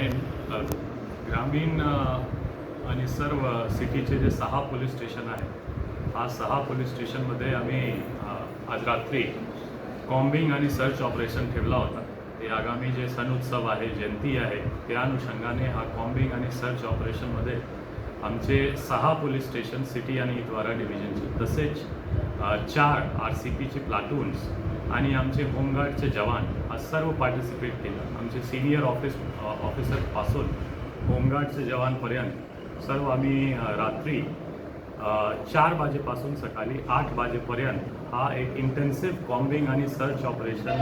ग्रामीण आणि सर्व सिटीचे जे 6 पोलीस स्टेशन आहेत, हा 6 पोलीस स्टेशनमध्ये आम्ही आज रात्री कॉम्बिंग आणि सर्च ऑपरेशन ठेवला होता. ते आगामी जे सण उत्सव आहे, जयंती आहे, त्या अनुषंगाने हा कॉम्बिंग आणि सर्च ऑपरेशनमध्ये आमचे 6 पोलीस स्टेशन सिटी आणि इतवारा डिव्हिजनचे, तसेच 4 RCPचे प्लाटून्स आणि आमचे होमगार्डचे जवान हा सर्व पार्टिसिपेट केलं. आमचे सिनियर ऑफिसरपासून होमगार्डचे जवानपर्यंत सर्व आम्ही रात्री 4 वाजेपासून सकाळी 8 वाजेपर्यंत हा एक इंटेन्सिव्ह कॉम्बिंग आणि सर्च ऑपरेशन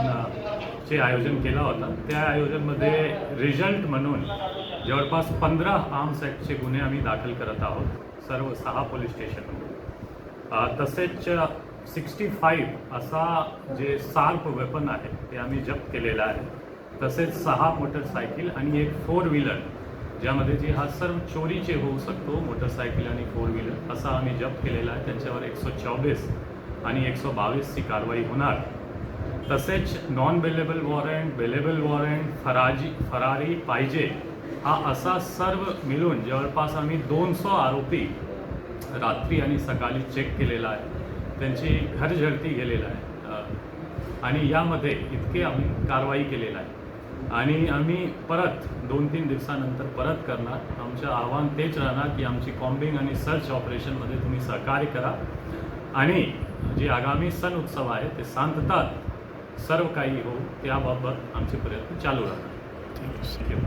चे आयोजन केला होता. त्या आयोजनमध्ये रिझल्ट म्हणून जवळपास 15 आर्म्स ॲक्टचे गुन्हे आम्ही दाखल करत आहोत सर्व 6 पोलीस स्टेशनमध्ये. तसेच 65 असा जे शार्प वेपन आहे ते आम्ही जप्त केलेला आहे. तसेच 6 मोटरसायकल आणि एक 4 व्हीलर, ज्यामध्ये जे हा सर्व चोरीचे होऊ शकतो, मोटरसायकल आणि 4 व्हीलर असा आम्ही जप्त केलेला आहे. त्यांच्यावर 124 आणि 122ची कारवाई होणार. तसेच non bailable warrant, bailable warrant, फरारी पाहिजे हा असा सर्व मिळून जवळपास आम्ही 200 आरोपी रात्री आणि सकाळी चेक केलेला आहे. त्यांची घरझडती गेलेला आहे आणि यामध्ये इतके आम्ही कारवाई केलेला आहे आणि आम्ही परत 2-3 दिवसानंतर परत करणार. आमचं आव्हान तेच राहणार की आमची कॉम्बिंग आणि सर्च ऑपरेशनमध्ये तुम्ही सहकार्य करा आणि जे आगामी सण उत्सव आहे ते शांततात सर्व काही हो त्याबाबत आमचे प्रयत्न चालू राहणार. थँक्यू.